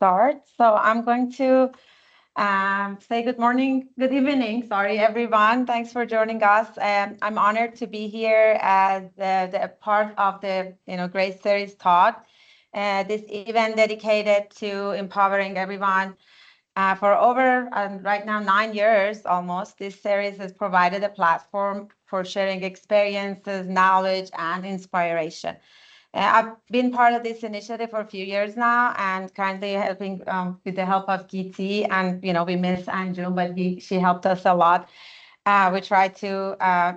start. So I'm going to say good morning, good evening, sorry, everyone. Thanks for joining us. I'm honored to be here as the part of the Grace Series talk. This event dedicated to empowering everyone for over right now 9 years almost. This series has provided a platform for sharing experiences, knowledge, and inspiration. I've been part of this initiative for a few years now, and currently helping with the help of Geeti, and we miss Anju, but she helped us a lot. We try to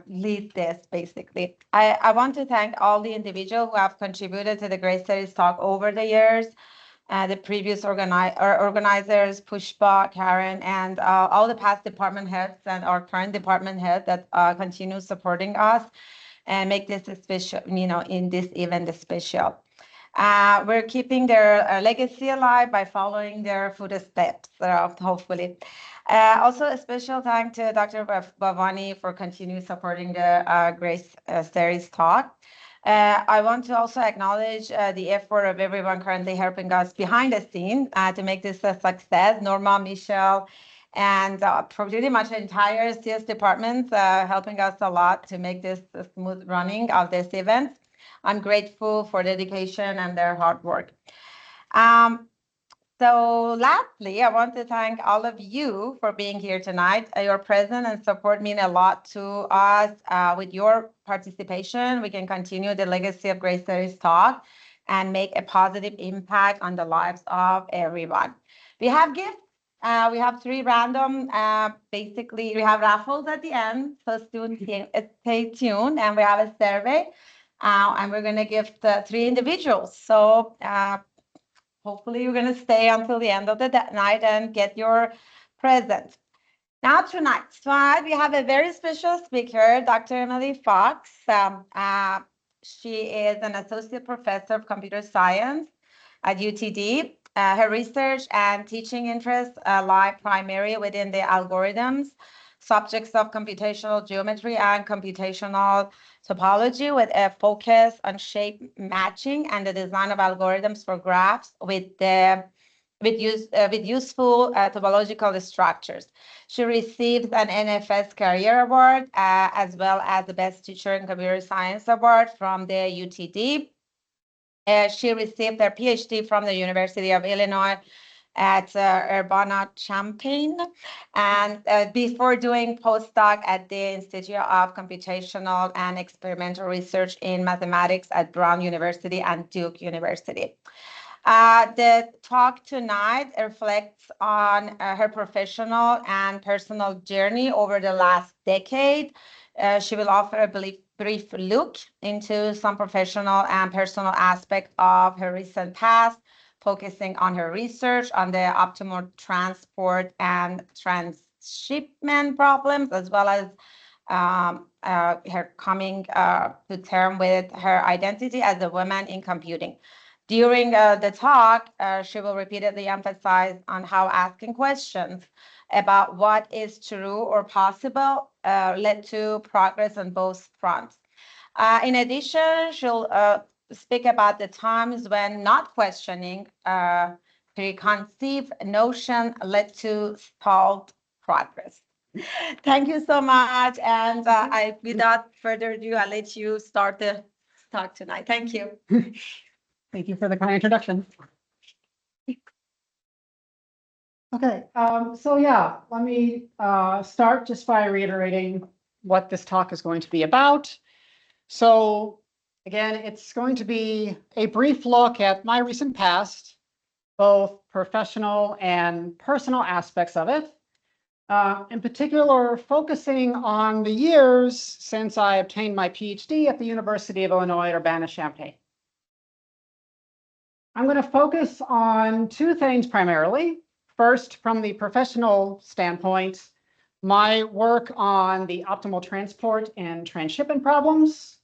lead this basically. I want to thank all the individuals who have contributed to the Grace Series talk over the years. The previous organizers, Pushpa, Karen, and all the past department heads and our current department head that continue supporting us and make this a special, in this event special. We're keeping their legacy alive by following their footsteps, hopefully. Also, a special thank to Dr. Bhavani for continuing supporting the Grace Series talk. I want to also acknowledge the effort of everyone currently helping us behind the scene to make this a success. Norma, Michelle, and pretty much the entire CS department helping us a lot to make this a smooth running of this event. I'm grateful for dedication and their hard work. So lastly, I want to thank all of you for being here tonight. Your presence and support mean a lot to us. With your participation, we can continue the legacy of Grace Series talk and make a positive impact on the lives of everyone. We have gifts. We have 3 random, basically we have raffles at the end, so stay tuned, and we have a survey, and we're going to give 3 individuals. So hopefully you're going to stay until the end of the night and get your present. Now tonight we have a very special speaker, Dr. Emily Fox. She is an associate professor of computer science at UTD. Her research and teaching interests lie primarily within the algorithms, subjects of computational geometry and computational topology, with a focus on shape matching and the design of algorithms for graphs with useful topological structures. She received an NFS Career Award as well as the Best Teacher in Computer Science Award from the UTD. She received her PhD from the University of Illinois at Urbana-Champaign, and before doing postdoc at the Institute of Computational and Experimental Research in Mathematics at Brown University and Duke University. The talk tonight reflects on her professional and personal journey over the last decade. She will offer a brief look into some professional and personal aspects of her recent past, focusing on her research on the optimal transport and transshipment problems, as well as her coming to term with her identity as a woman in computing. During the talk, she will repeatedly emphasize on how asking questions about what is true or possible led to progress on both fronts. In addition, she'll speak about the times when not questioning preconceived notion led to stalled progress. Thank you so much. And without further ado, I'll let you start the talk tonight. Thank you. Thank you for the kind introduction. Okay, so yeah, let me start just by reiterating what this talk is going to be about. So again, it's going to be a brief look at my recent past, both professional and personal aspects of it. In particular, focusing on the years since I obtained my PhD at the University of Illinois Urbana-Champaign. I'm going to focus on 2 things primarily. First, from the professional standpoint, my work on the optimal transport and transshipment problems.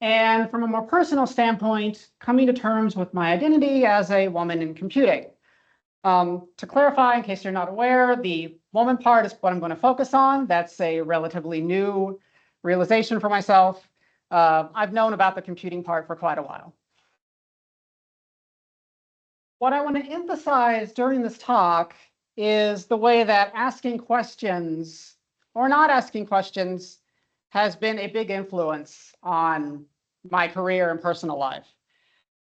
And from a more personal standpoint, coming to terms with my identity as a woman in computing. To clarify, in case you're not aware, the woman part is what I'm going to focus on. That's a relatively new realization for myself. I've known about the computing part for quite a while. What I want to emphasize during this talk is the way that asking questions or not asking questions has been a big influence on my career and personal life.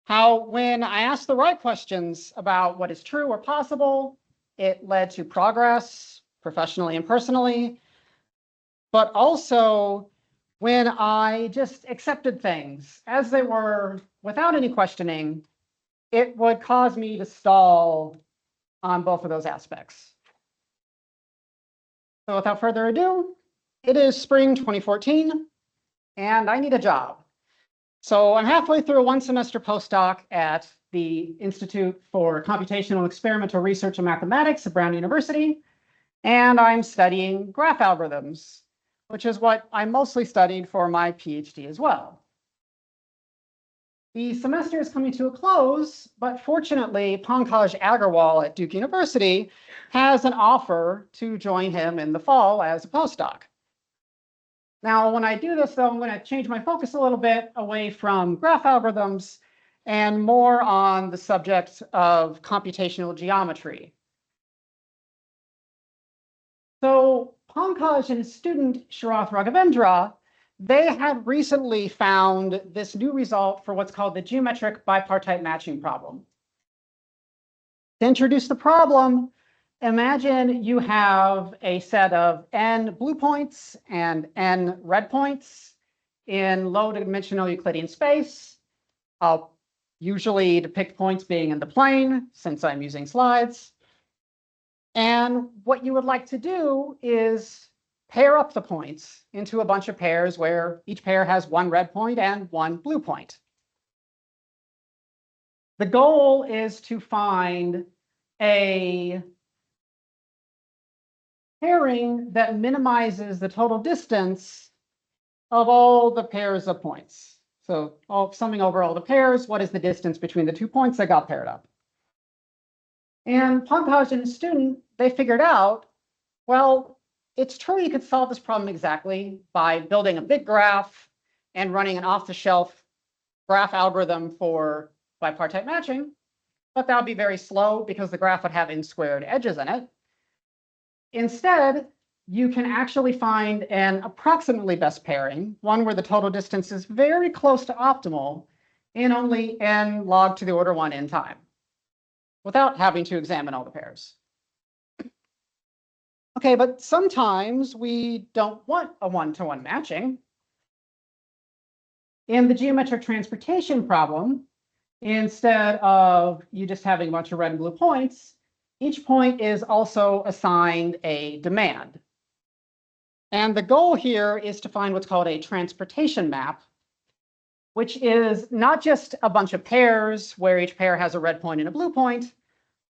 How when I asked the right questions about what is true or possible, it led to progress professionally and personally, but also when I just accepted things as they were without any questioning, it would cause me to stall on both of those aspects. So without further ado, it is spring 2014, and I need a job. So I'm halfway through a one-semester postdoc at the Institute for Computational Experimental Research and Mathematics at Brown University, and I'm studying graph algorithms, which is what I mostly studied for my PhD as well. The semester is coming to a close, but fortunately, Pankaj Agarwal at Duke University has an offer to join him in the fall as a postdoc. Now, when I do this, though, I'm going to change my focus a little bit away from graph algorithms and more on the subject of computational geometry. So Pankaj and his student, Sharath Raghavendra, they have recently found this new result for what's called the geometric bipartite matching problem. To introduce the problem, imagine you have a set of n blue points and n red points in low-dimensional Euclidean space. I'll usually depict points being in the plane since I'm using slides. And what you would like to do is pair up the points into a bunch of pairs where each pair has one red point and one blue point. The goal is to find a pairing that minimizes the total distance of all the pairs of points. So summing over all the pairs, what is the distance between the 2 points that got paired up? And Pankaj and his student, they figured out, well, it's true you could solve this problem exactly by building a big graph and running an off-the-shelf graph algorithm for bipartite matching, but that would be very slow because the graph would have n-squared edges in it. Instead, you can actually find an approximately best pairing, one where the total distance is very close to optimal in only n log to the order 1 n time, without having to examine all the pairs. Okay, but sometimes we don't want a one-to-one matching. In the geometric transportation problem, instead of you just having a bunch of red and blue points, each point is also assigned a demand. And the goal here is to find what's called a transportation map, which is not just a bunch of pairs where each pair has a red point and a blue point,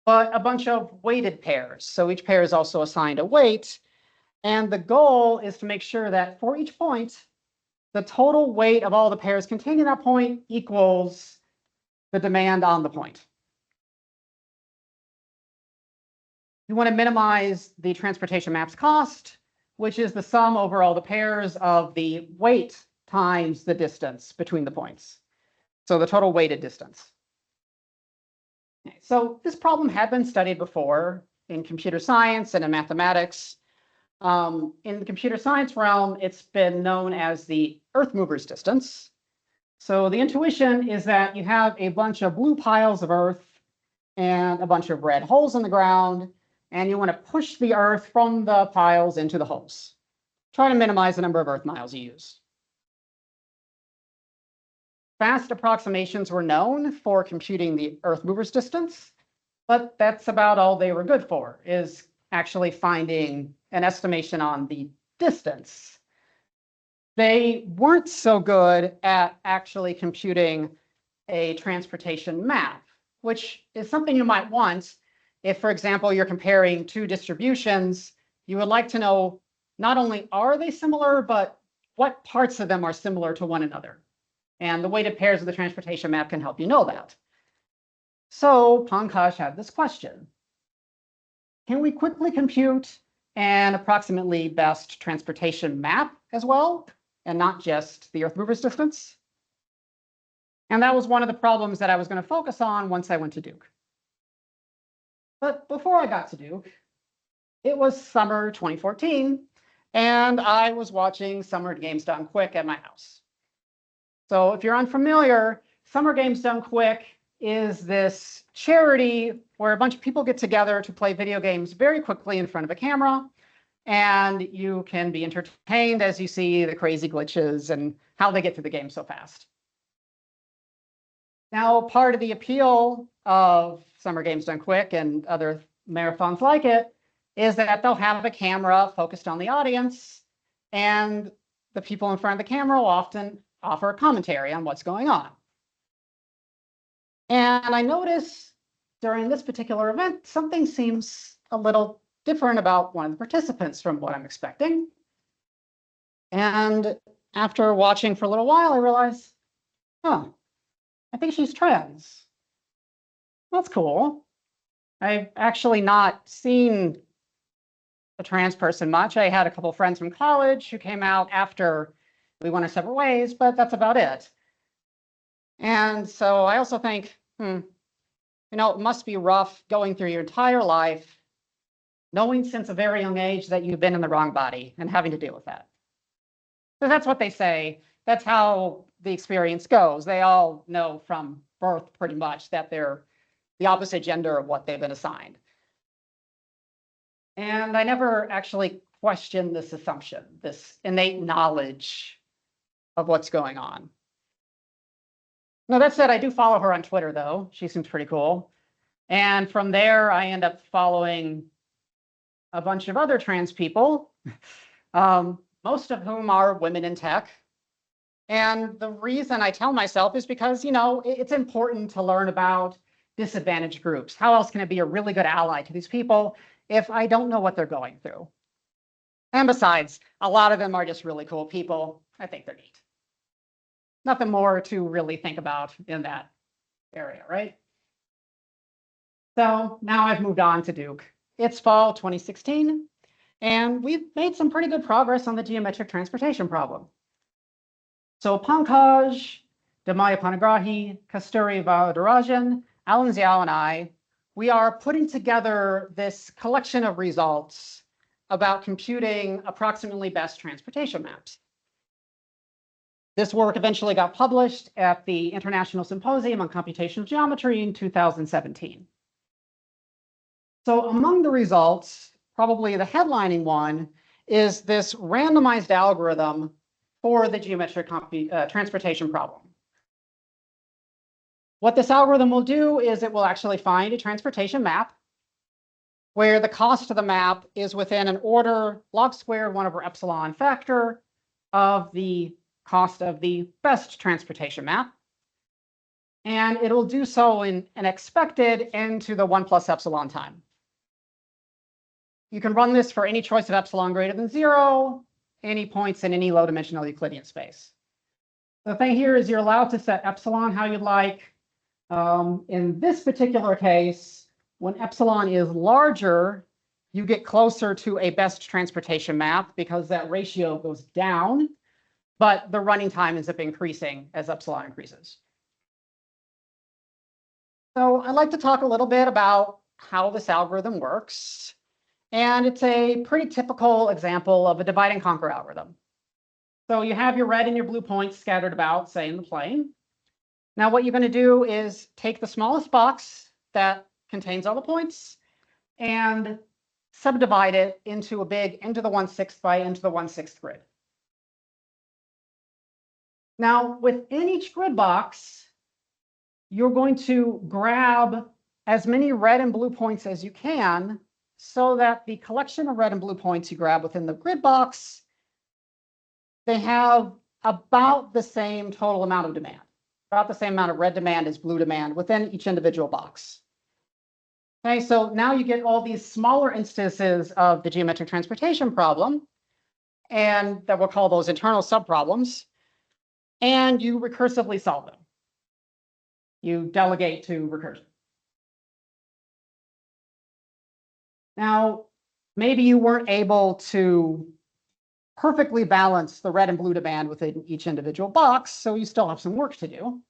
but a bunch of weighted pairs. So each pair is also assigned a weight. And the goal is to make sure that for each point, the total weight of all the pairs containing that point equals the demand on the point. You want to minimize the transportation map's cost, which is the sum over all the pairs of the weight times the distance between the points. So the total weighted distance. So this problem had been studied before in computer science and in mathematics. In the computer science realm, it's been known as the Earth mover's distance. So the intuition is that you have a bunch of blue piles of Earth and a bunch of red holes in the ground, and you want to push the Earth from the piles into the holes. Try to minimize the number of Earth miles you use. Fast approximations were known for computing the Earth mover's distance, but that's about all they were good for, is actually finding an estimation on the distance. They weren't so good at actually computing a transportation map, which is something you might want if, for example, you're comparing two distributions. You would like to know not only are they similar, but what parts of them are similar to one another. And the weighted pairs of the transportation map can help you know that. So Pankaj had this question. Can we quickly compute an approximately best transportation map as well, and not just the Earth mover's distance? And that was one of the problems that I was going to focus on once I went to Duke. But before I got to Duke, it was summer 2014, and I was watching Summer Games Done Quick at my house. So if you're unfamiliar, Summer Games Done Quick is this charity where a bunch of people get together to play video games very quickly in front of a camera, and you can be entertained as you see the crazy glitches and how they get through the game so fast. Now, part of the appeal of Summer Games Done Quick and other marathons like it is that they'll have a camera focused on the audience, and the people in front of the camera will often offer a commentary on what's going on. And I notice during this particular event, something seems a little different about one of the participants from what I'm expecting. And after watching for a little while, I realized, I think she's trans. That's cool. I've actually not seen a trans person much. I had a couple of friends from college who came out after we went our separate ways, but that's about it. And so I also think, it must be rough going through your entire life, knowing since a very young age that you've been in the wrong body and having to deal with that. So that's what they say. That's how the experience goes. They all know from birth pretty much that they're the opposite gender of what they've been assigned. And I never actually questioned this assumption, this innate knowledge of what's going on. Now, that said, I do follow her on Twitter, though. She seems pretty cool. And from there, I end up following a bunch of other trans people, most of whom are women in tech. And the reason I tell myself is because, it's important to learn about disadvantaged groups. How else can I be a really good ally to these people if I don't know what they're going through? And besides, a lot of them are just really cool people. I think they're neat. Nothing more to really think about in that area, right? So now I've moved on to Duke. It's fall 2016, and we've made some pretty good progress on the geometric transportation problem. So Pankaj, Damaya Panagrahi, Kasturi Varadarajan, Alan Xiao, and I, we are putting together this collection of results about computing approximately best transportation maps. This work eventually got published at the International Symposium on Computational Geometry in 2017. So among the results, probably the headlining one is this randomized algorithm for the geometric transportation problem. What this algorithm will do is it will actually find a transportation map where the cost of the map is within an order log squared 1/epsilon factor of the cost of the best transportation map. And it will do so in an expected n to the 1 plus epsilon time. You can run this for any choice of epsilon greater than 0, any points in any low dimensional Euclidean space. The thing here is you're allowed to set epsilon how you'd like. In this particular case, when epsilon is larger, you get closer to a best transportation map because that ratio goes down, but the running time ends up increasing as epsilon increases. So I'd like to talk a little bit about how this algorithm works. And it's a pretty typical example of a divide and conquer algorithm. So you have your red and your blue points scattered about, say, in the plane. Now, what you're going to do is take the smallest box that contains all the points and subdivide it into a big n to the 1/6 by n to the 1/6 grid. Now, within each grid box, you're going to grab as many red and blue points as you can so that the collection of red and blue points you grab within the grid box, they have about the same total amount of demand, about the same amount of red demand as blue demand within each individual box. Okay, so now you get all these smaller instances of the geometric transportation problem, and that we'll call those internal subproblems, and you recursively solve them. You delegate to recursion. Now, maybe you weren't able to perfectly balance the red and blue demand within each individual box, so you still have some work to do.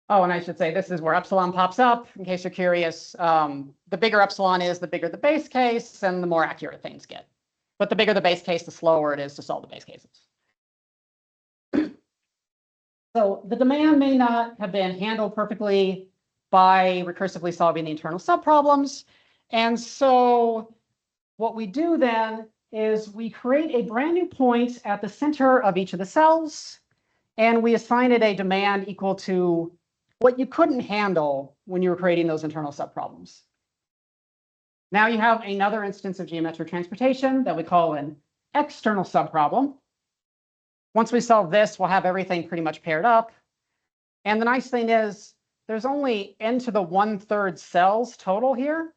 Oh, and I should say this is where epsilon pops up, in case you're curious. The bigger epsilon is, the bigger the base case, and the more accurate things get. But the bigger the base case, the slower it is to solve the base cases. So the demand may not have been handled perfectly by recursively solving the internal subproblems. And so what we do then is we create a brand new point at the center of each of the cells, and we assign it a demand equal to what you couldn't handle when you were creating those internal subproblems. Now you have another instance of geometric transportation that we call an external subproblem. Once we solve this, we'll have everything pretty much paired up. And the nice thing is there's only n to the 1/3 cells total here,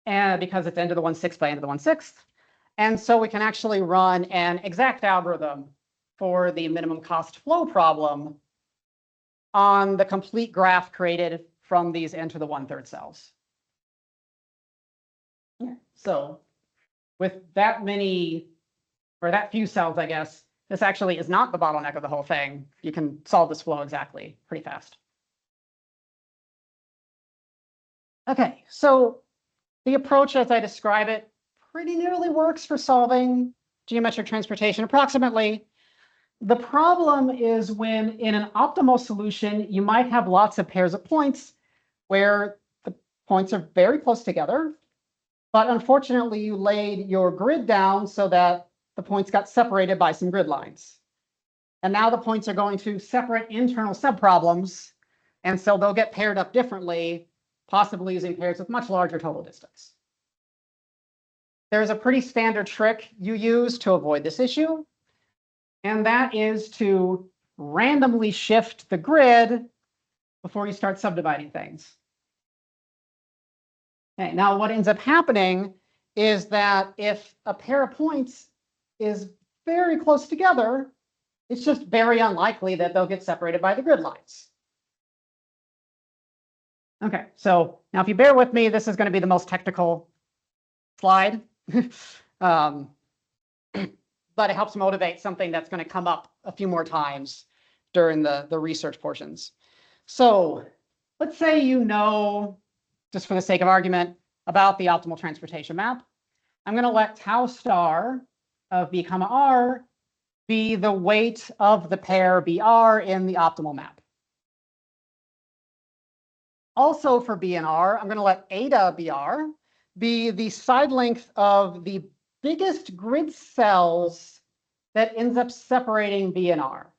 and because it's n to the 1/6 by n to the 1/6. And so we can actually run an exact algorithm for the minimum cost flow problem on the complete graph created from these n to the 1/3 cells. So with that many, or that few cells, I guess, this actually is not the bottleneck of the whole thing. You can solve this flow exactly pretty fast. Okay, so the approach as I describe it pretty nearly works for solving geometric transportation approximately. The problem is when in an optimal solution, you might have lots of pairs of points where the points are very close together. But unfortunately, you laid your grid down so that the points got separated by some grid lines. And now the points are going to separate internal subproblems. And so they'll get paired up differently, possibly using pairs with much larger total distance. There's a pretty standard trick you use to avoid this issue. And that is to randomly shift the grid before you start subdividing things. Okay, now what ends up happening is that if a pair of points is very close together, it's just very unlikely that they'll get separated by the grid lines. Okay, so now if you bear with me, this is going to be the most technical slide. But it helps motivate something that's going to come up a few more times during the research portions. So let's say you know, just for the sake of argument, about the optimal transportation map. I'm going to let tau star of b comma r be the weight of the pair br in the optimal map. Also for b and r, I'm going to let eta br be the side length of the biggest grid cells that ends up separating b and r.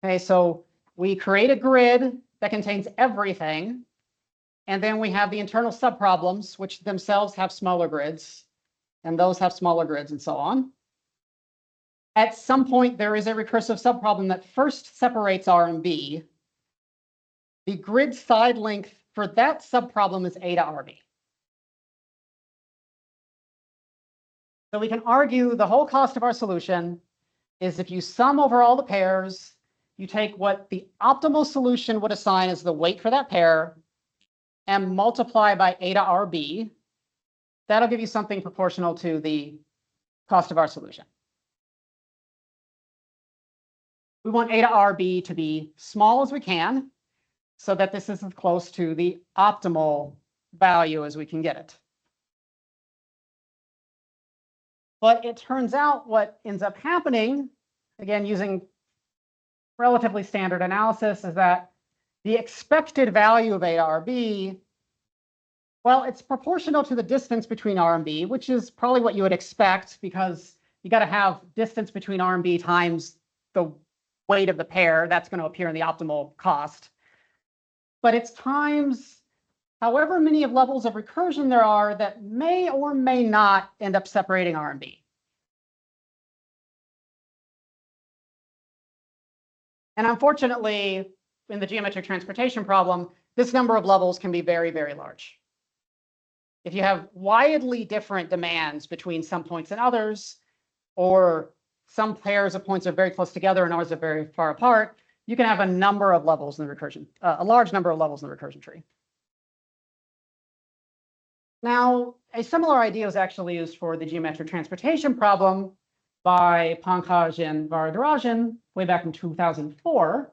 Okay, so we create a grid that contains everything. And then we have the internal subproblems, which themselves have smaller grids, and those have smaller grids, and so on. At some point, there is a recursive subproblem that first separates R and B. The grid side length for that subproblem is eta RB. So we can argue the whole cost of our solution is if you sum over all the pairs, you take what the optimal solution would assign as the weight for that pair, and multiply by eta RB, that'll give you something proportional to the cost of our solution. We want eta RB to be small as we can, so that this is as close to the optimal value as we can get it. But it turns out what ends up happening, again, using relatively standard analysis, is that the expected value of eta RB, well, it's proportional to the distance between R and B, which is probably what you would expect because you got to have distance between R and B times the weight of the pair. That's going to appear in the optimal cost. But it's times however many of levels of recursion there are that may or may not end up separating R and B. And unfortunately, in the geometric transportation problem, this number of levels can be very, very large. If you have widely different demands between some points and others, or some pairs of points are very close together and others are very far apart, you can have a number of levels in the recursion, a large number of levels in the recursion tree. Now, a similar idea was actually used for the geometric transportation problem by Pankaj and Varadarajan way back in 2004.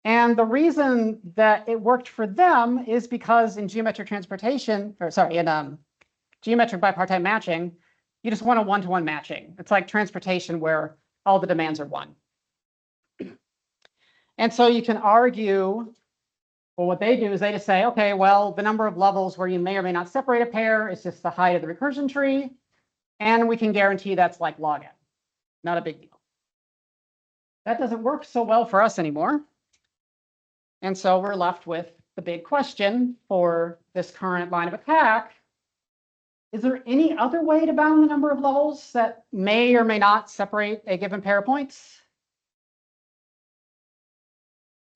And the reason that it worked for them is because in geometric transportation, or sorry, in geometric bipartite matching, you just want a one-to-one matching. It's like transportation where all the demands are one. And so you can argue, well, what they do is they just say, okay, well, the number of levels where you may or may not separate a pair is just the height of the recursion tree. And we can guarantee that's like log n, not a big deal. That doesn't work so well for us anymore. And so we're left with the big question for this current line of attack. Is there any other way to bound the number of levels that may or may not separate a given pair of points?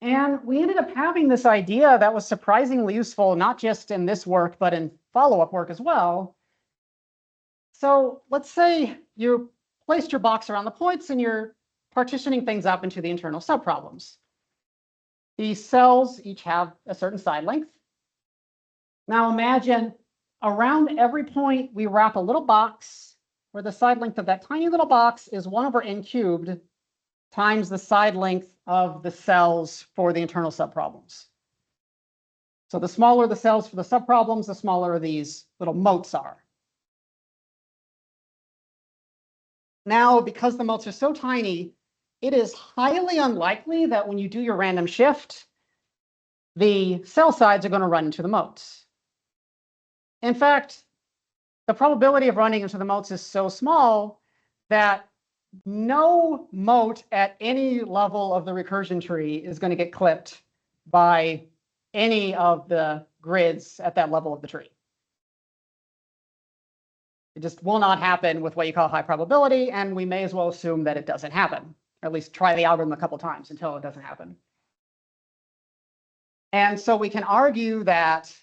And we ended up having this idea that was surprisingly useful, not just in this work, but in follow-up work as well. So let's say you placed your box around the points and you're partitioning things up into the internal subproblems. These cells each have a certain side length. Now imagine around every point we wrap a little box where the side length of that tiny little box is 1 over n cubed times the side length of the cells for the internal subproblems. So the smaller the cells for the subproblems, the smaller these little motes are. Now, because the motes are so tiny, it is highly unlikely that when you do your random shift, the cell sides are going to run into the motes. In fact, the probability of running into the motes is so small that no mote at any level of the recursion tree is going to get clipped by any of the grids at that level of the tree. It just will not happen with what you call high probability, and we may as well assume that it doesn't happen, or at least try the algorithm a couple times until it doesn't happen. And so we can argue that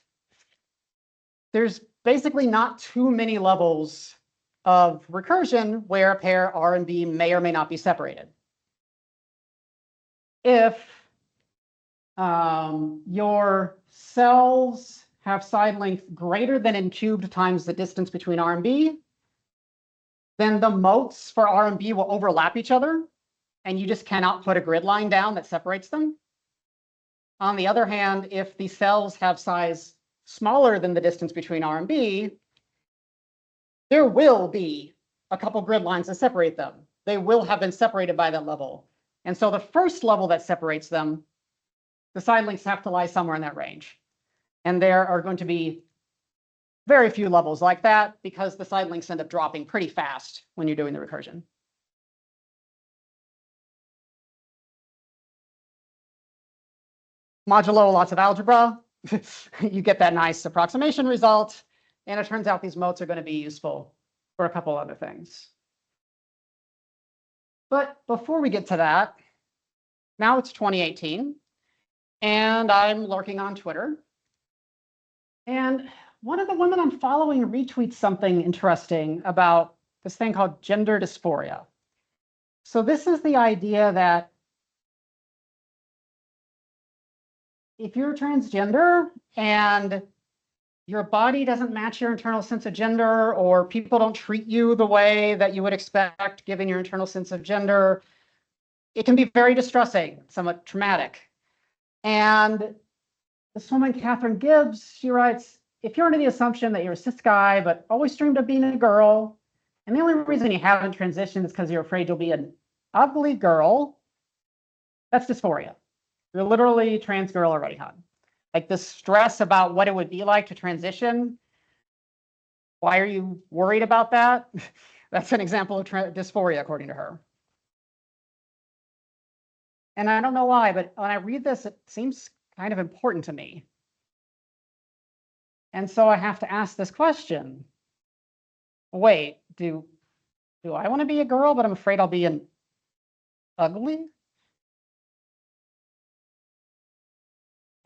there's basically not too many levels of recursion where a pair R and B may or may not be separated. If your cells have side length greater than n cubed times the distance between R and B, then the motes for R and B will overlap each other, and you just cannot put a grid line down that separates them. On the other hand, if the cells have size smaller than the distance between R and B, there will be a couple grid lines that separate them. They will have been separated by that level. And so the first level that separates them, the side lengths have to lie somewhere in that range. And there are going to be very few levels like that because the side lengths end up dropping pretty fast when you're doing the recursion. Modulo lots of algebra, you get that nice approximation result. And it turns out these motes are going to be useful for a couple other things. But before we get to that, now it's 2018, and I'm lurking on Twitter. And one of the women I'm following retweets something interesting about this thing called gender dysphoria. So this is the idea that if you're transgender and your body doesn't match your internal sense of gender, or people don't treat you the way that you would expect given your internal sense of gender, it can be very distressing, somewhat traumatic. And this woman, Catherine Gibbs, she writes, if you're under the assumption that you're a cis guy, but always dreamed of being a girl, and the only reason you haven't transitioned is because you're afraid you'll be an ugly girl, that's dysphoria. You're literally trans girl already, hon. Like the stress about what it would be like to transition. Why are you worried about that? That's an example of dysphoria, according to her. And I don't know why, but when I read this, it seems kind of important to me. And so I have to ask this question. Wait, do I want to be a girl, but I'm afraid I'll be an ugly?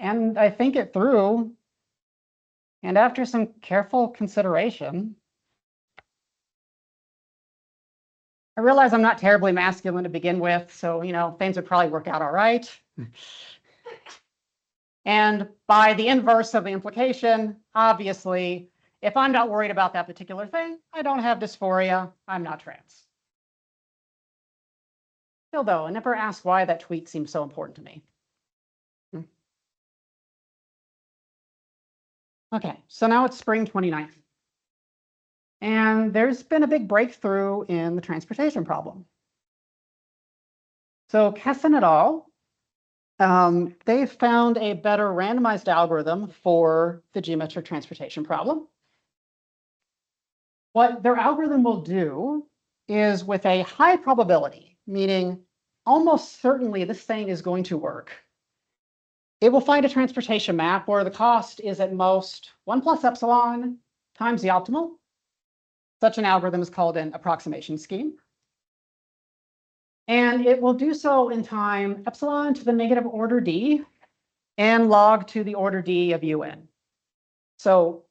And I think it through. And after some careful consideration, I realize I'm not terribly masculine to begin with, so things would probably work out all right. And by the inverse of the implication, obviously, if I'm not worried about that particular thing, I don't have dysphoria, I'm not trans. Still though, I never asked why that tweet seems so important to me. Okay, so now it's spring 2019. And there's been a big breakthrough in the transportation problem. So Kesson et al., they found a better randomized algorithm for the geometric transportation problem. What their algorithm will do is, with a high probability, meaning almost certainly this thing is going to work, it will find a transportation map where the cost is at most 1 plus epsilon times the optimal. Such an algorithm is called an approximation scheme. And it will do so in time epsilon to the negative order d and log to the order d of un. So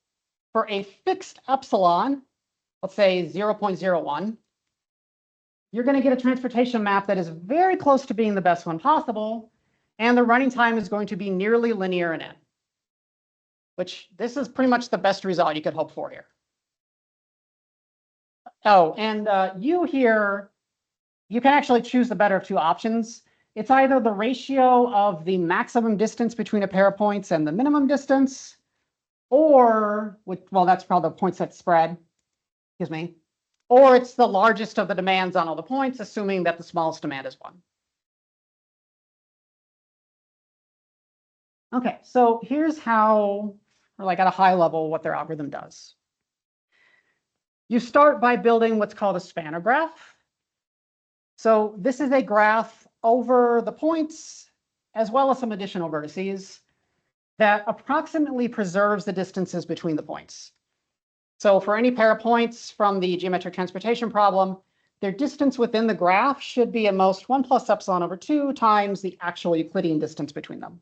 for a fixed epsilon, let's say 0.01, you're going to get a transportation map that is very close to being the best one possible, and the running time is going to be nearly linear in n, which this is pretty much the best result you could hope for here. Oh, and u here, you can actually choose the better of two options. It's either the ratio of the maximum distance between a pair of points and the minimum distance, or, well, that's called the point set spread, excuse me, or it's the largest of the demands on all the points, assuming that the smallest demand is 1. Okay, so here's how, or like at a high level, what their algorithm does. You start by building what's called a spanner graph. So this is a graph over the points, as well as some additional vertices, that approximately preserves the distances between the points. So for any pair of points from the geometric transportation problem, their distance within the graph should be at most 1 plus epsilon over 2 times the actual Euclidean distance between them.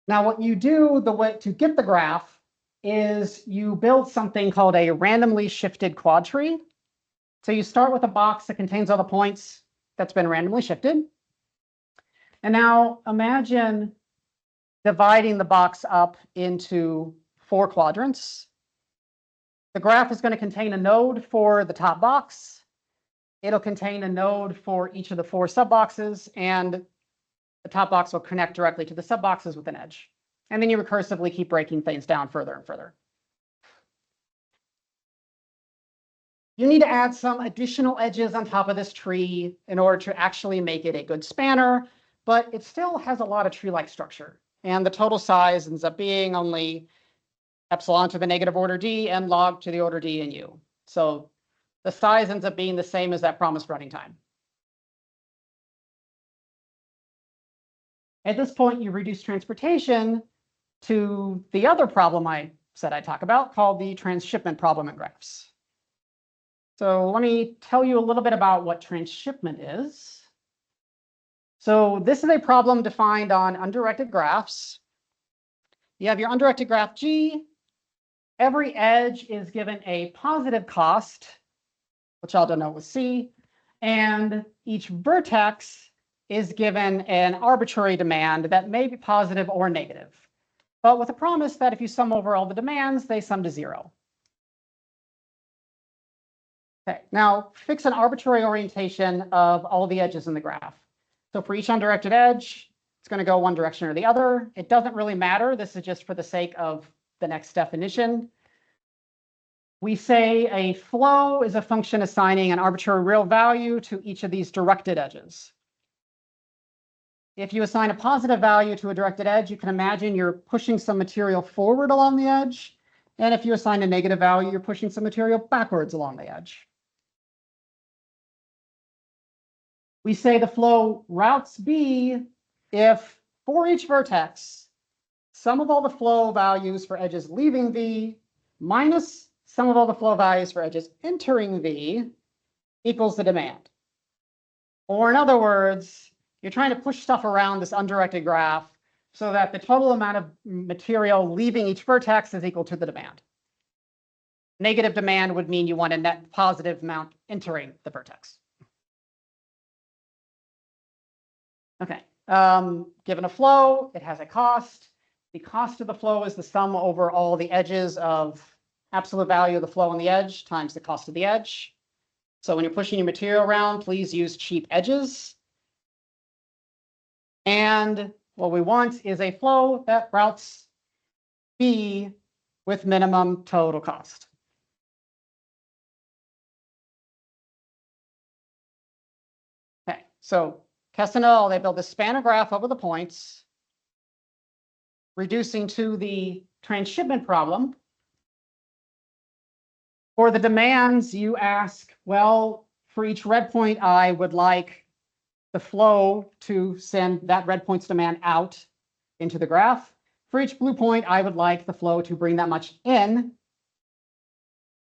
Now, what you do, the way to get the graph, is you build something called a randomly shifted quad tree. So you start with a box that contains all the points that's been randomly shifted. And now imagine dividing the box up into 4 quadrants. The graph is going to contain a node for the top box. It'll contain a node for each of the 4 subboxes, and the top box will connect directly to the subboxes with an edge. And then you recursively keep breaking things down further and further. You need to add some additional edges on top of this tree in order to actually make it a good spanner, but it still has a lot of tree-like structure. And the total size ends up being only epsilon to the negative order d and log to the order d in u. So the size ends up being the same as that promised running time. At this point, you reduce transportation to the other problem I said I'd talk about, called the transshipment problem in graphs. So let me tell you a little bit about what transshipment is. So this is a problem defined on undirected graphs. You have your undirected graph G. Every edge is given a positive cost, which I'll denote with C, and each vertex is given an arbitrary demand that may be positive or negative, but with a promise that if you sum over all the demands, they sum to 0. Okay, now fix an arbitrary orientation of all the edges in the graph. So for each undirected edge, it's going to go one direction or the other. It doesn't really matter. This is just for the sake of the next definition. We say a flow is a function assigning an arbitrary real value to each of these directed edges. If you assign a positive value to a directed edge, you can imagine you're pushing some material forward along the edge. And if you assign a negative value, you're pushing some material backwards along the edge. We say the flow routes B if, for each vertex, sum of all the flow values for edges leaving V minus sum of all the flow values for edges entering V equals the demand. Or in other words, you're trying to push stuff around this undirected graph so that the total amount of material leaving each vertex is equal to the demand. Negative demand would mean you want a net positive amount entering the vertex. Okay, given a flow, it has a cost. The cost of the flow is the sum over all the edges of absolute value of the flow on the edge times the cost of the edge. So when you're pushing your material around, please use cheap edges. And What we want is a flow that routes B with minimum total cost. Okay, so Castanel, they build a spanner graph over the points, reducing to the transshipment problem. For the demands, you ask, well, for each red point, I would like the flow to send that red point's demand out into the graph. For each blue point, I would like the flow to bring that much in.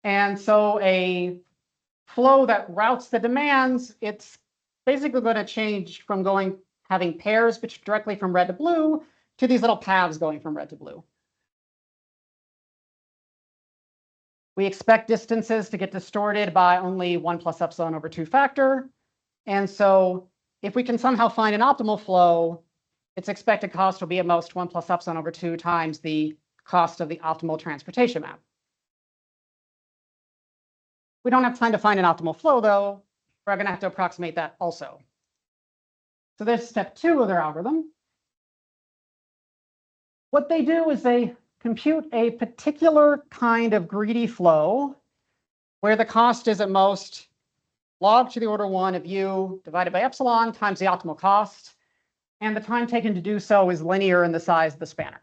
And so a flow that routes the demands, it's basically going to change from having pairs which directly from red to blue to these little paths going from red to blue. We expect distances to get distorted by only 1 plus epsilon over 2 factor. And so if we can somehow find an optimal flow, its expected cost will be at most 1 plus epsilon over 2 times the cost of the optimal transportation map. We don't have time to find an optimal flow, though. We're going to have to approximate that also. So there's step 2 of their algorithm. What they do is they compute a particular kind of greedy flow where the cost is at most log to the order 1 of u divided by epsilon times the optimal cost. And the time taken to do so is linear in the size of the spanner.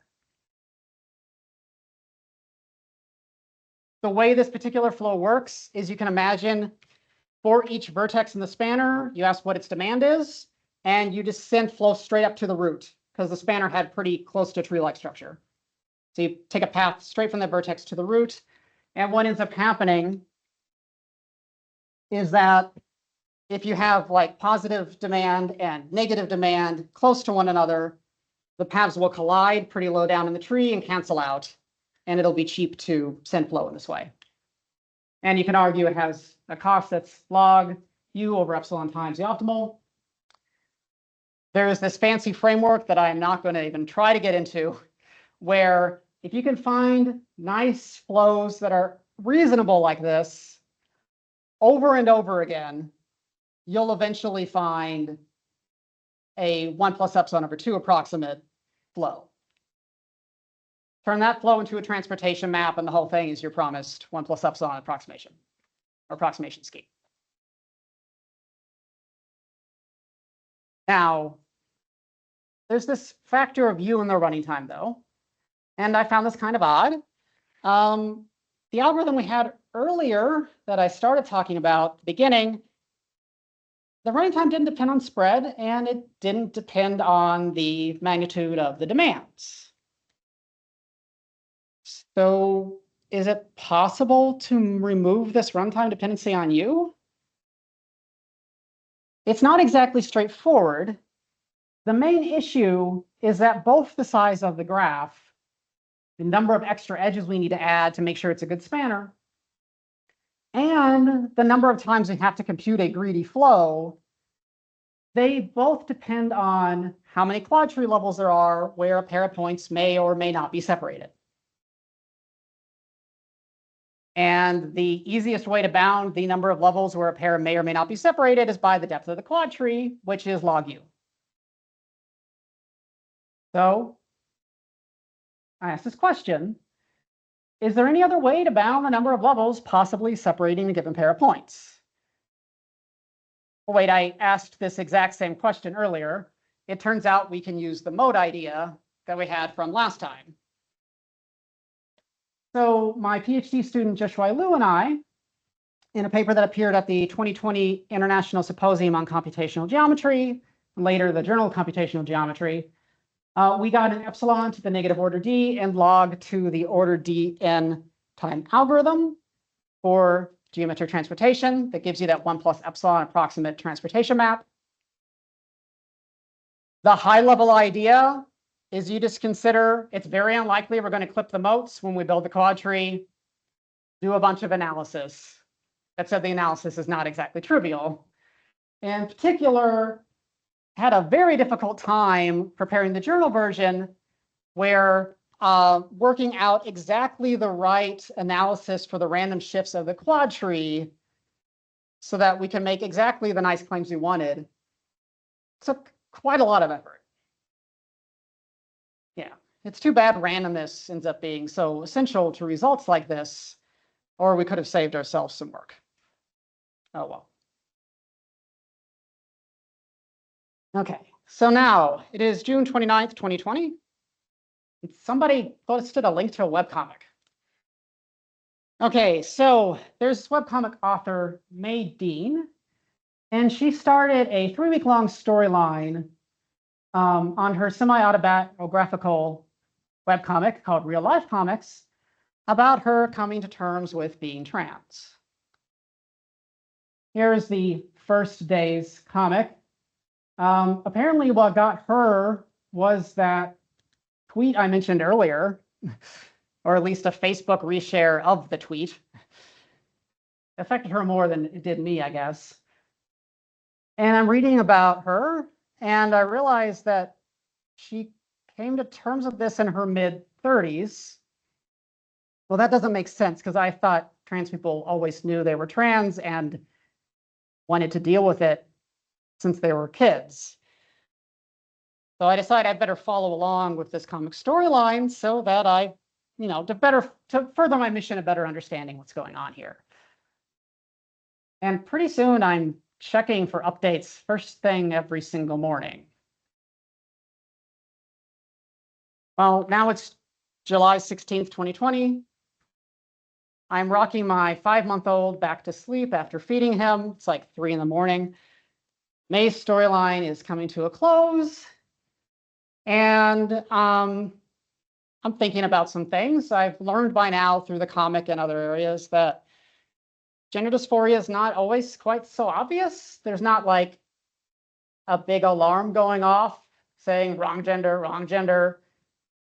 The way this particular flow works is you can imagine for each vertex in the spanner, you ask what its demand is, and you just send flow straight up to the root because the spanner had pretty close to tree-like structure. So you take a path straight from the vertex to the root, and what ends up happening is that if you have like positive demand and negative demand close to one another, the paths will collide pretty low down in the tree and cancel out, and it'll be cheap to send flow in this way. And you can argue it has a cost that's log u over epsilon times the optimal. There's this fancy framework that I'm not going to even try to get into, where if you can find nice flows that are reasonable like this over and over again, you'll eventually find a 1 plus epsilon over 2 approximate flow. Turn that flow into a transportation map, and the whole thing is your promised 1 plus epsilon approximation or approximation scheme. Now, there's this factor of u in the running time, though, and I found this kind of odd. The algorithm we had earlier that I started talking about at the beginning, the running time didn't depend on spread, and it didn't depend on the magnitude of the demands. So is it possible to remove this runtime dependency on u? It's not exactly straightforward. The main issue is that both the size of the graph, the number of extra edges we need to add to make sure it's a good spanner, and the number of times we have to compute a greedy flow, they both depend on how many quad tree levels there are where a pair of points may or may not be separated. And the easiest way to bound the number of levels where a pair may or may not be separated is by the depth of the quad tree, which is log u. So I asked this question: is there any other way to bound the number of levels possibly separating a given pair of points? Well, wait, I asked this exact same question earlier. It turns out we can use the mode idea that we had from last time. So my PhD student, Joshua Liu, and I, in a paper that appeared at the 2020 International Symposium on Computational Geometry, and later the Journal of Computational Geometry, we got an epsilon to the negative order d and log to the order dn time algorithm for geometric transportation that gives you that 1 plus epsilon approximate transportation map. The high-level idea is you just consider it's very unlikely we're going to clip the motes when we build the quad tree, do a bunch of analysis. That said, the analysis is not exactly trivial. In particular, had a very difficult time preparing the journal version where working out exactly the right analysis for the random shifts of the quad tree so that we can make exactly the nice claims we wanted took quite a lot of effort. It's too bad randomness ends up being so essential to results like this, or we could have saved ourselves some work. Oh well. Okay, so now it is June 29th, 2020. Somebody posted a link to a webcomic. Okay, so there's this webcomic author, May Dean, and she started a 3-week-long storyline on her semi-autobiographical webcomic called Real Life Comics about her coming to terms with being trans. Here's the first day's comic. Apparently what got her was that tweet I mentioned earlier, or at least a Facebook reshare of the tweet. It affected her more than it did me, I guess. And I'm reading about her, and I realized that she came to terms with this in her mid-30s. Well, that doesn't make sense because I thought trans people always knew they were trans and wanted to deal with it since they were kids. So I decided I'd better follow along with this comic storyline so that I, to further my mission of better understanding what's going on here. And pretty soon I'm checking for updates first thing every single morning. Well, now it's July 16th, 2020. I'm rocking my 5-month-old back to sleep after feeding him. It's like 3 in the morning. May's storyline is coming to a close. And I'm thinking about some things. I've learned by now through the comic and other areas that gender dysphoria is not always quite so obvious. There's not like a big alarm going off saying wrong gender, wrong gender.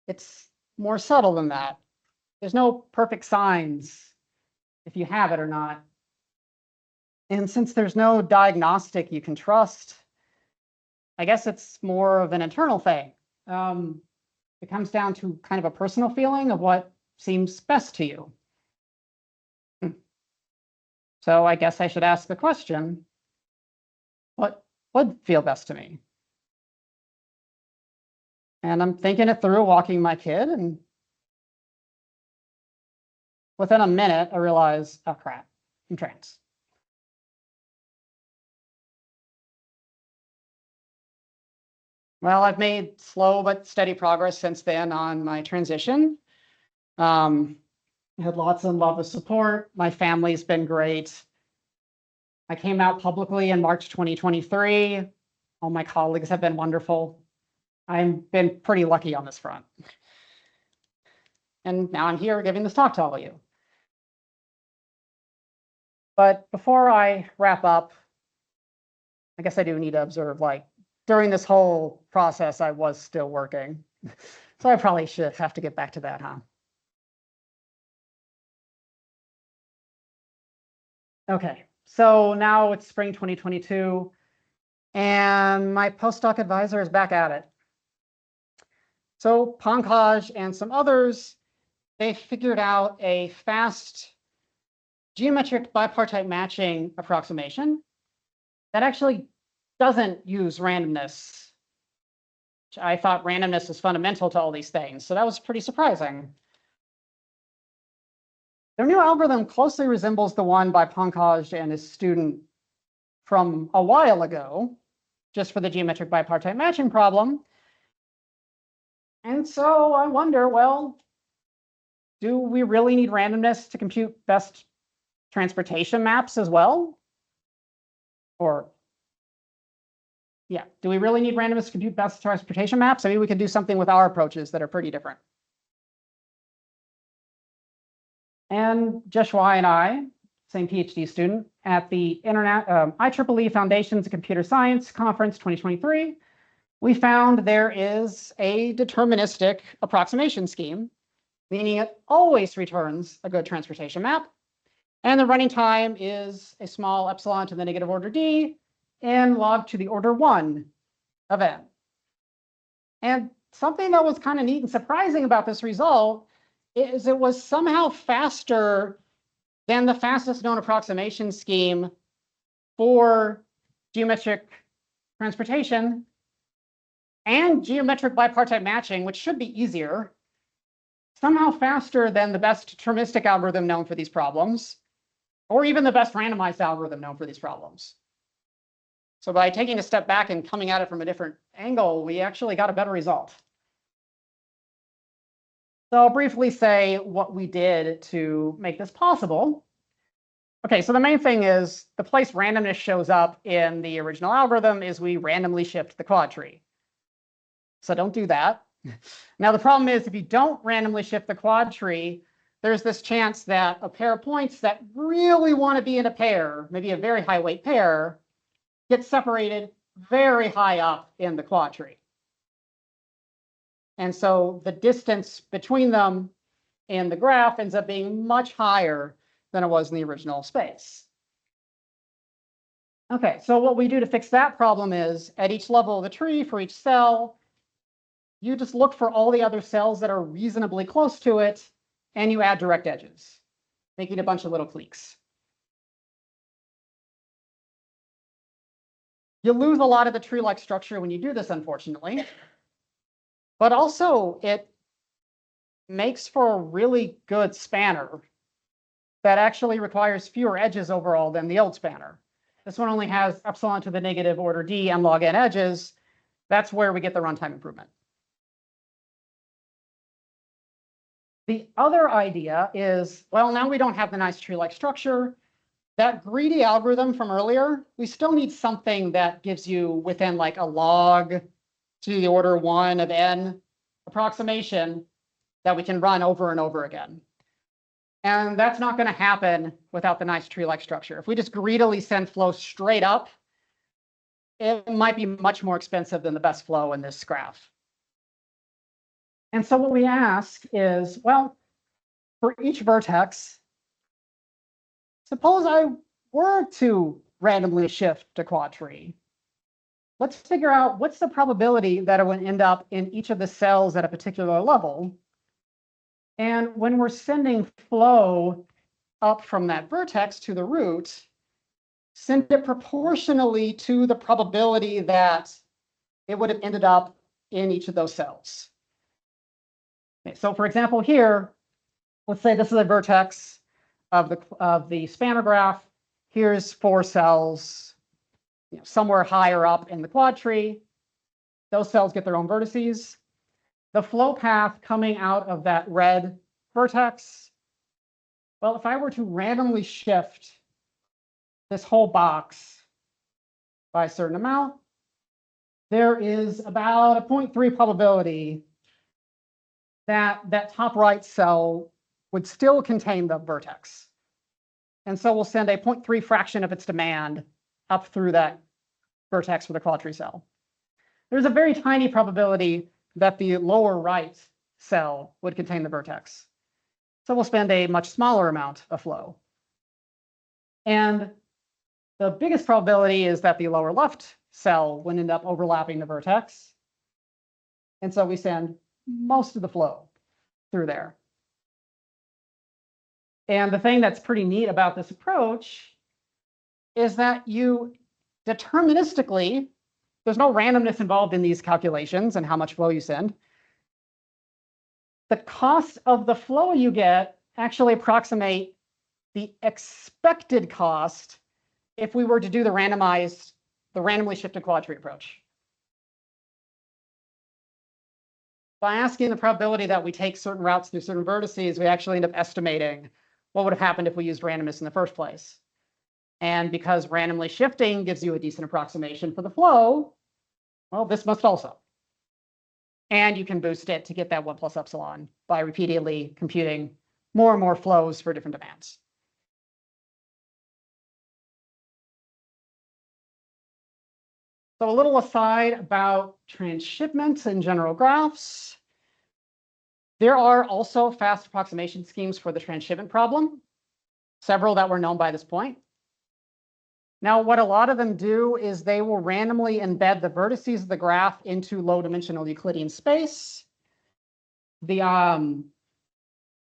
It's more subtle than that. There's no perfect signs if you have it or not. And since there's no diagnostic you can trust, I guess it's more of an internal thing. It comes down to kind of a personal feeling of what seems best to you. So I guess I should ask the question, what would feel best to me? And I'm thinking it through, walking my kid, and within a minute, I realize, oh crap, I'm trans. Well, I've made slow but steady progress since then on my transition. I had lots and love of support. My family's been great. I came out publicly in March 2023. All my colleagues have been wonderful. I've been pretty lucky on this front. And now I'm here giving this talk to all of you. But before I wrap up, I guess I do need to observe, like, during this whole process, I was still working. So I probably should have to get back to that, huh? Okay, so now it's spring 2022, and my postdoc advisor is back at it. So Pankaj and some others, they figured out a fast geometric bipartite matching approximation that actually doesn't use randomness. I thought randomness is fundamental to all these things, so that was pretty surprising. Their new algorithm closely resembles the one by Pankaj and his student from a while ago, just for the geometric bipartite matching problem. And so I wonder, well, do we really need randomness to compute best transportation maps as well? Or, yeah, do we really need randomness to compute best transportation maps? I mean, we could do something with our approaches that are pretty different. And Joshua and I, same PhD student, at the IEEE Foundations of Computer Science Conference 2023, we found there is a deterministic approximation scheme, meaning it always returns a good transportation map. And the running time is a small epsilon to the negative order d and log to the order 1 of n. And something that was kind of neat and surprising about this result is it was somehow faster than the fastest known approximation scheme for geometric transportation and geometric bipartite matching, which should be easier, somehow faster than the best deterministic algorithm known for these problems, or even the best randomized algorithm known for these problems. So by taking a step back and coming at it from a different angle, we actually got a better result. So I'll briefly say what we did to make this possible. Okay, so the main thing is the place randomness shows up in the original algorithm is we randomly shift the quad tree. So don't do that. Now, the problem is if you don't randomly shift the quad tree, there's this chance that a pair of points that really want to be in a pair, maybe a very high weight pair, get separated very high up in the quad tree. And so the distance between them in the graph ends up being much higher than it was in the original space. Okay, so what we do to fix that problem is at each level of the tree for each cell, you just look for all the other cells that are reasonably close to it, and you add direct edges, making a bunch of little cliques. You lose a lot of the tree-like structure when you do this, unfortunately. But also, it makes for a really good spanner that actually requires fewer edges overall than the old spanner. This one only has epsilon to the negative order d m log n edges. That's where we get the runtime improvement. The other idea is, well, now we don't have the nice tree-like structure. That greedy algorithm from earlier, we still need something that gives you within like a log to the order 1 of n approximation that we can run over and over again. And that's not going to happen without the nice tree-like structure. If we just greedily send flow straight up, it might be much more expensive than the best flow in this graph. And so what we ask is, well, for each vertex, suppose I were to randomly shift a quad tree. Let's figure out what's the probability that it would end up in each of the cells at a particular level. And when we're sending flow up from that vertex to the root, send it proportionally to the probability that it would have ended up in each of those cells. Okay, so for example, here, let's say this is a vertex of the spanner graph. Here's 4 cells, somewhere higher up in the quad tree. Those cells get their own vertices. The flow path coming out of that red vertex, well, if I were to randomly shift this whole box by a certain amount, there is about a 0.3 probability that that top right cell would still contain the vertex. And so we'll send a 0.3 fraction of its demand up through that vertex for the quad tree cell. There's a very tiny probability that the lower right cell would contain the vertex. So we'll spend a much smaller amount of flow. And the biggest probability is that the lower left cell would end up overlapping the vertex. And so we send most of the flow through there. And the thing that's pretty neat about this approach is that you deterministically, there's no randomness involved in these calculations and how much flow you send. The cost of the flow you get actually approximate the expected cost if we were to do the randomly shifted quad tree approach. By asking the probability that we take certain routes through certain vertices, we actually end up estimating what would have happened if we used randomness in the first place. And because randomly shifting gives you a decent approximation for the flow, well, this must also. And you can boost it to get that 1 plus epsilon by repeatedly computing more and more flows for different demands. So a little aside about transshipments in general graphs. There are also fast approximation schemes for the transshipment problem, several that were known by this point. Now, what a lot of them do is they will randomly embed the vertices of the graph into low-dimensional Euclidean space. They'll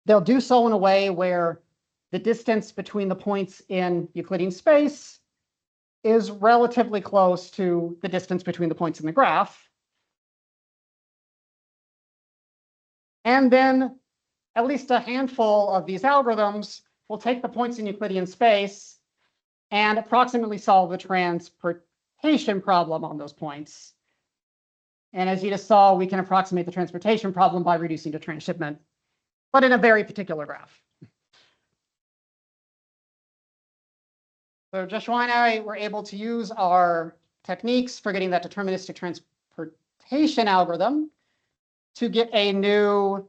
do so in a way where the distance between the points in Euclidean space is relatively close to the distance between the points in the graph. And then at least a handful of these algorithms will take the points in Euclidean space and approximately solve the transportation problem on those points. And as you just saw, we can approximate the transportation problem by reducing to transshipment, but in a very particular graph. So Joshua and I were able to use our techniques for getting that deterministic transportation algorithm to get a new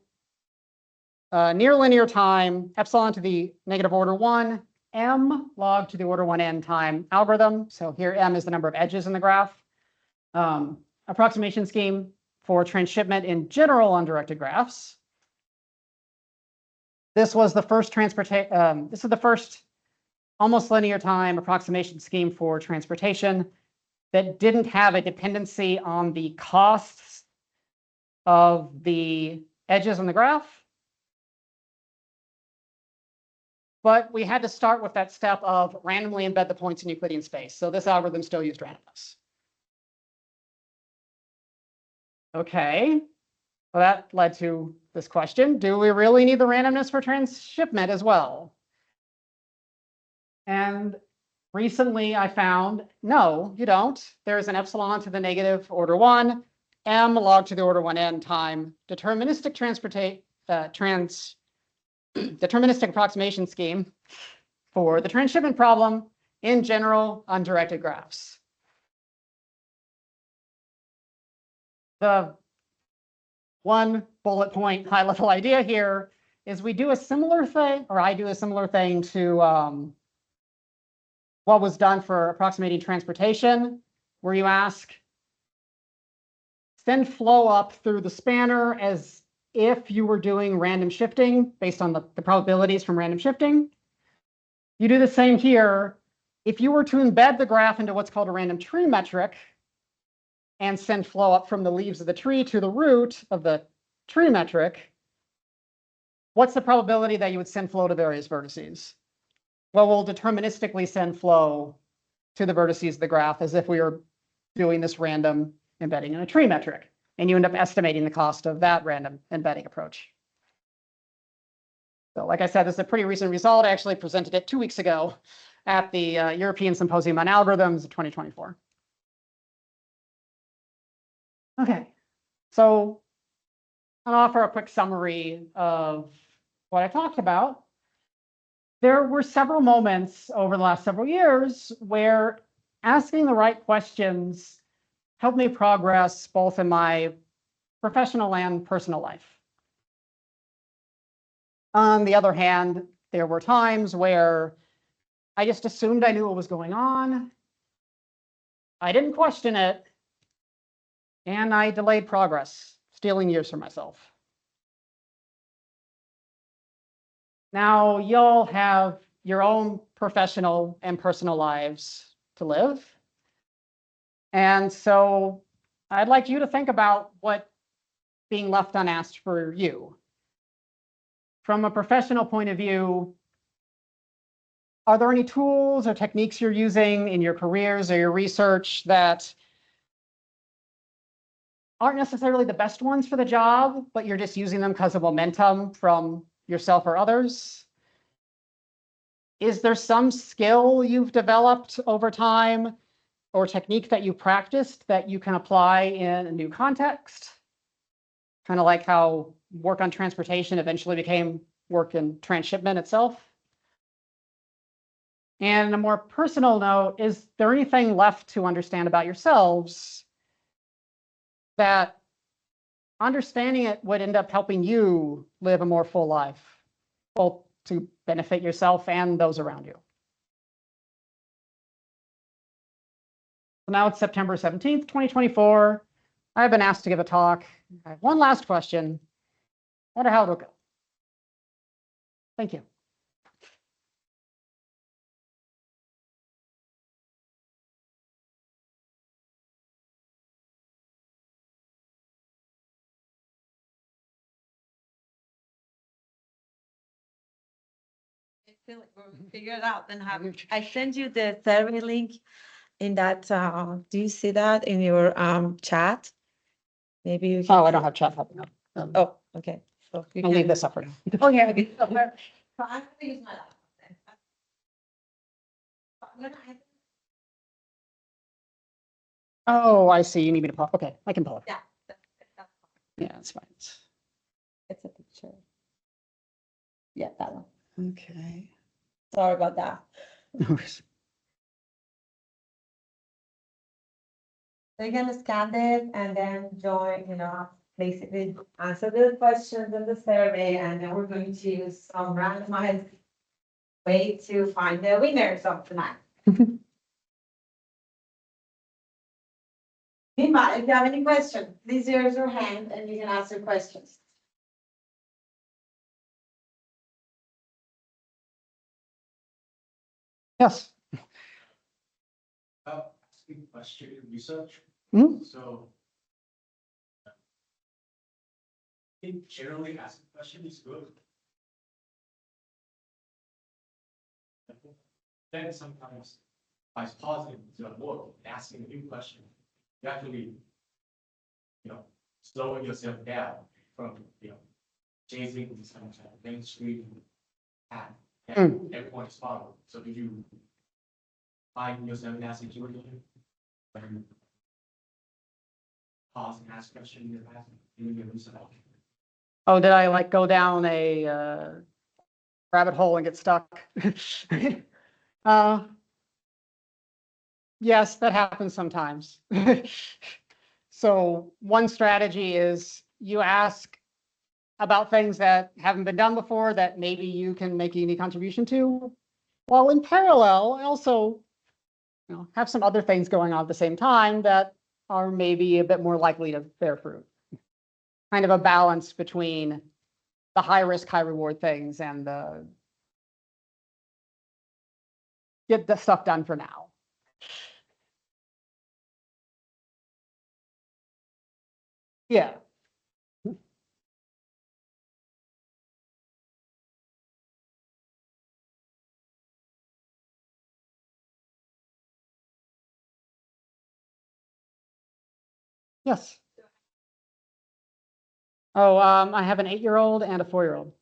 near linear time epsilon to the negative order 1 m log to the order 1n time algorithm. So here m is the number of edges in the graph. Approximation scheme for transshipment in general undirected graphs. This was the first this is the first almost linear time approximation scheme for transportation that didn't have a dependency on the costs of the edges on the graph. But we had to start with that step of randomly embed the points in Euclidean space. So this algorithm still used randomness. Okay, well, that led to this question. Do we really need the randomness for transshipment as well? And recently I found, no, you don't. There's an epsilon to the negative order 1, m log to the order 1n time deterministic deterministic approximation scheme for the transshipment problem in general undirected graphs. The one bullet point high level idea here is we do a similar thing, or I do a similar thing to what was done for approximating transportation, where you ask, send flow up through the spanner as if you were doing random shifting based on the probabilities from random shifting. You do the same here. If you were to embed the graph into what's called a random tree metric and send flow up from the leaves of the tree to the root of the tree metric, what's the probability that you would send flow to various vertices? Well, we'll deterministically send flow to the vertices of the graph as if we were doing this random embedding in a tree metric. And you end up estimating the cost of that random embedding approach. So like I said, this is a pretty recent result. I actually presented it 2 weeks ago at the European Symposium on Algorithms of 2024. Okay, so I'll offer a quick summary of what I talked about. There were several moments over the last several years where asking the right questions helped me progress both in my professional and personal life. On the other hand, there were times where I just assumed I knew what was going on. I didn't question it, and I delayed progress, stealing years from myself. Now, y'all have your own professional and personal lives to live. And so I'd like you to think about what being left unasked for you. From a professional point of view, are there any tools or techniques you're using in your careers or your research that aren't necessarily the best ones for the job, but you're just using them because of momentum from yourself or others? Is there some skill you've developed over time or technique that you practiced that you can apply in a new context? Kind of like how work on transportation eventually became work in transshipment itself. And on a more personal note, is there anything left to understand about yourselves that understanding it would end up helping you live a more full life, both to benefit yourself and those around you? So now it's September 17th, 2024. I've been asked to give a talk. I have one last question. I wonder how it'll go. Thank you. I feel like we'll figure it out and have. I send you the survey link in that. Do you see that in your chat? Maybe you can. Oh, I don't have chat popping up. Oh, okay. So you I'll leave can- this up for now. Oh, yeah. Okay. So I'm going to use my laptop then. I'm gonna hide- Oh, I see. You need me to pull. Okay, I can pull it. Yeah. That's Yeah, that's fine. It's a picture. Yeah, that one. Okay. Sorry about that. No worries. So you're gonna scan it and then join, basically answer the questions in the survey, and then we're going to use some randomized way to find the winners of tonight. Meanwhile, if you have any questions, please raise your hand and you can ask your questions. Yes. Asking question in research. Mhm. So I think generally asking question is good. Then sometimes by pausing the work and asking a new question, you actually, slowing yourself down from, chasing some kind of mainstream path that everyone is following. So do you find yourself in that situation when you pause and ask questions in your past, doing your research? Oh, did I like go down a rabbit hole and get stuck? Yes, that happens sometimes. So one strategy is you ask about things that haven't been done before that maybe you can make a unique contribution to, while in parallel, also have some other things going on at the same time that are maybe a bit more likely to bear fruit. Kind of a balance between the high risk, high reward things and the get the stuff done for now. Yeah. Yes. Oh, I have an 8-year-old and a 4-year-old.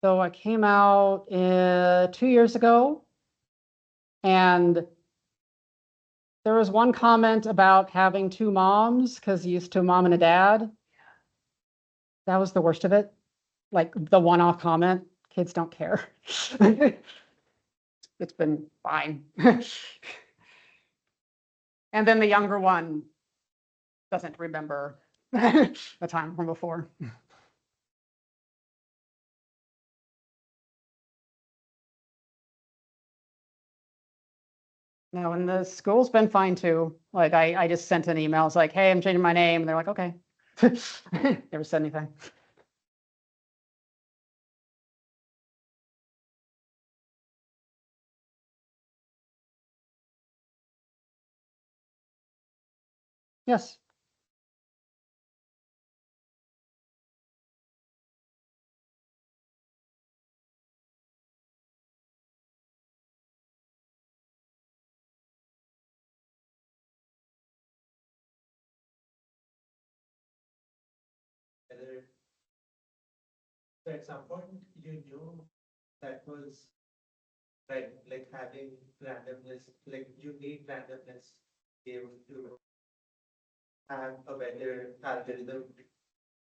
So I came out 2 years ago, and there was one comment about having 2 moms because you used to a mom and a dad. That was the worst of it. Like the one-off comment. Kids don't care. It's been fine. And then the younger one doesn't remember the time from before. No, and the school's been fine too. Like I just sent an email. It's like, hey, I'm changing my name. And they're like, okay. Never said anything. Yes. Whether, so at some point you knew that was right, like having randomness, like you need randomness to be able to have a better algorithm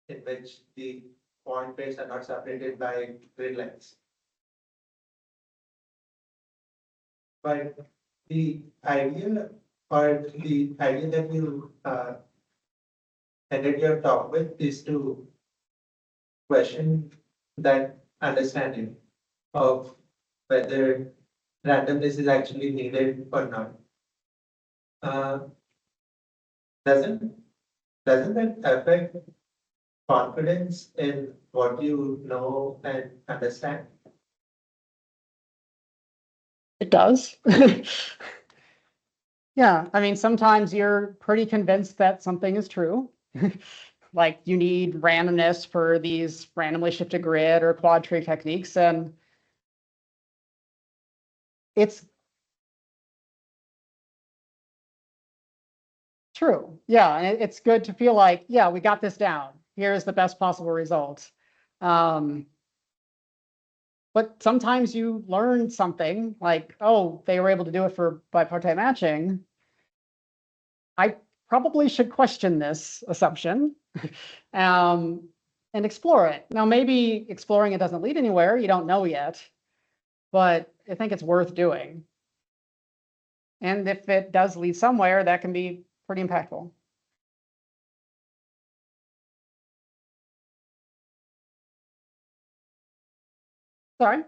in which the point pairs are not separated by grid lines. But the idea that you ended your talk with is to question that understanding of whether randomness is actually needed or not. Uh, doesn't doesn't that affect confidence in what you know and understand? It does. Yeah, I mean, sometimes you're pretty convinced that something is true. Like you need randomness for these randomly shifted grid or quad tree techniques, and it's True. Yeah, and it's good to feel like, yeah, we got this down. Here's the best possible result. But sometimes you learn something like, oh, they were able to do it for bipartite matching. I probably should question this assumption and explore it. Now, maybe exploring it doesn't lead anywhere. You don't know yet, but I think it's worth doing. And if it does lead somewhere, that can be pretty impactful. Sorry.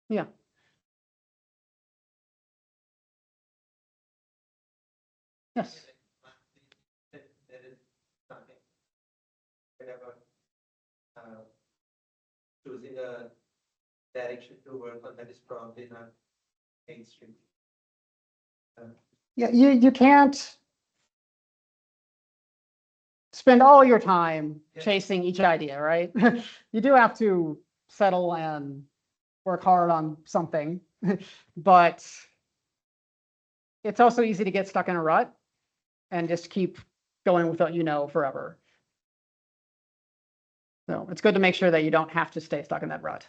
Yeah. Yes. There is something, whatever, choosing a direction to work on that is probably not mainstream. Yeah, you can't spend all your time chasing each idea, right? You do have to settle and work hard on something, but it's also easy to get stuck in a rut and just keep going with what you know forever. So it's good to make sure that you don't have to stay stuck in that rut.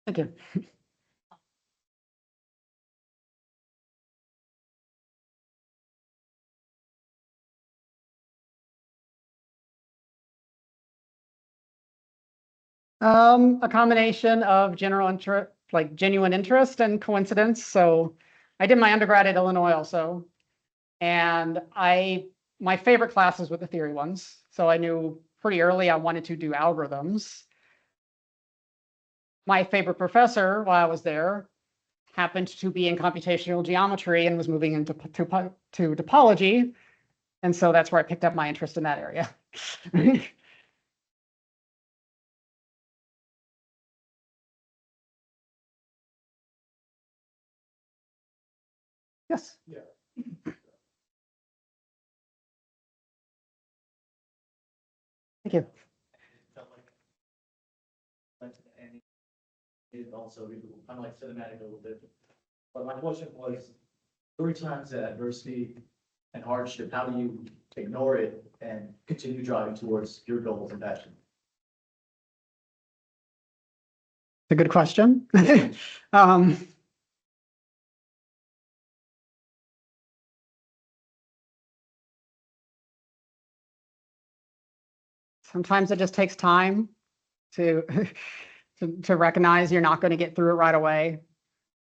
Thank you. A combination of general interest, like genuine interest and coincidence. So I did my undergrad at Illinois also, and my favorite classes were the theory ones. So I knew pretty early I wanted to do algorithms. My favorite professor while I was there happened to be in computational geometry and was moving into to topology. And so that's where I picked up my interest in that area. Yes. Yeah. Thank you. And it also kind of like cinematic a little bit. But my question was, during times of adversity and hardship, how do you ignore it and continue driving towards your goals and passion? It's a good question. um, Sometimes it just takes time to to recognize you're not going to get through it right away.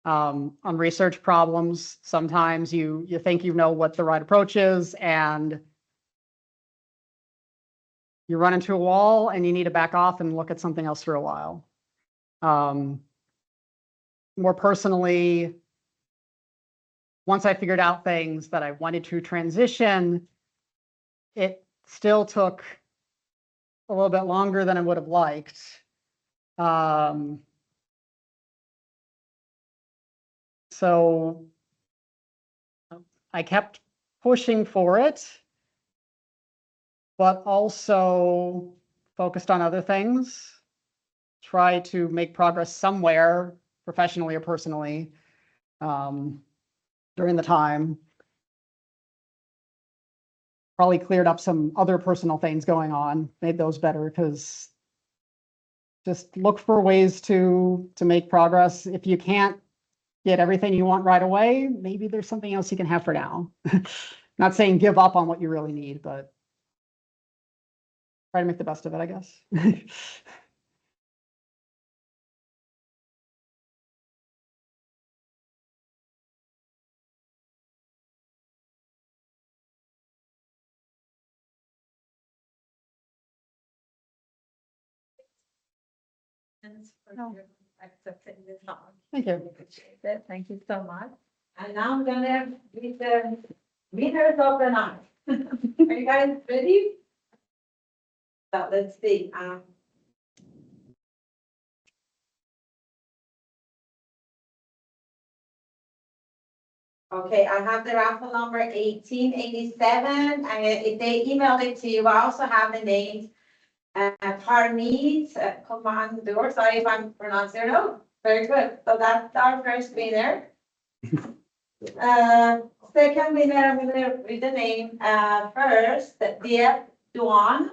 On research problems, sometimes you think you know what the right approach is, and you run into a wall and you need to back off and look at something else for a while. More personally, once I figured out things that I wanted to transition, it still took a little bit longer than I would have liked. So I kept pushing for it, but also focused on other things, try to make progress somewhere, professionally or personally, during the time. Probably cleared up some other personal things going on, made those better, because just look for ways to make progress. If you can't get everything you want right away, maybe there's something else you can have for now. Not saying give up on what you really need, but try to make the best of it, I guess. No. Accepting this song. Thank you. Appreciate it. Thank you so much. And now I'm gonna read the winners of the night. Are you guys ready? So let's see. Okay, I have the raffle number 1887, and if they emailed it to you, I also have the names. Parmeet, Commandor, sorry if I'm pronouncing it wrong. Very good. So that's our first winner. Second winner, I'm gonna read the name, first, Diep Duan.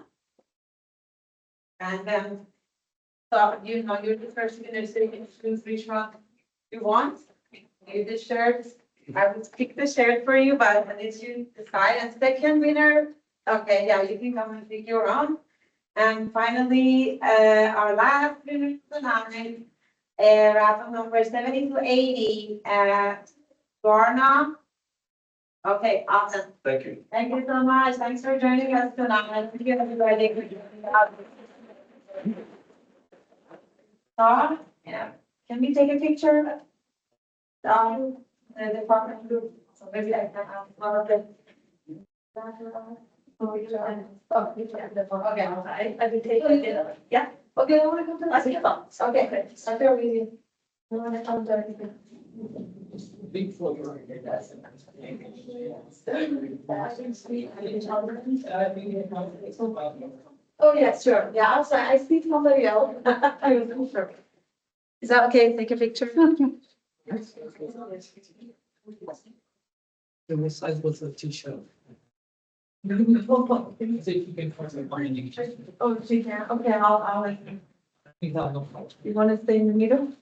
And then, so you know, you're the first winner, so you can choose which one you want. Maybe the shirt, I would pick the shirt for you, but I need you to decide. And second winner, okay, yeah, you can come and pick your own. And finally, our last winner tonight, raffle number 7280, Garna. Okay, awesome. Thank you. Thank you so much. Thanks for joining us tonight. Thank you, everybody, for joining us. Yeah, can we take a picture? The department group, so maybe I can have one of them. Okay, I will take it. Yeah, okay, I want to come to the. Okay, good. Start there with you. I want to come there. Big floor. Oh, yeah, sure. Yeah, also, I see somebody else. I wasn't sure. Is that okay? Take a picture? The size was a t-shirt. See if you can find some binding. Oh, she can. Okay, I'll. I think that'll help. You want to stay in the middle?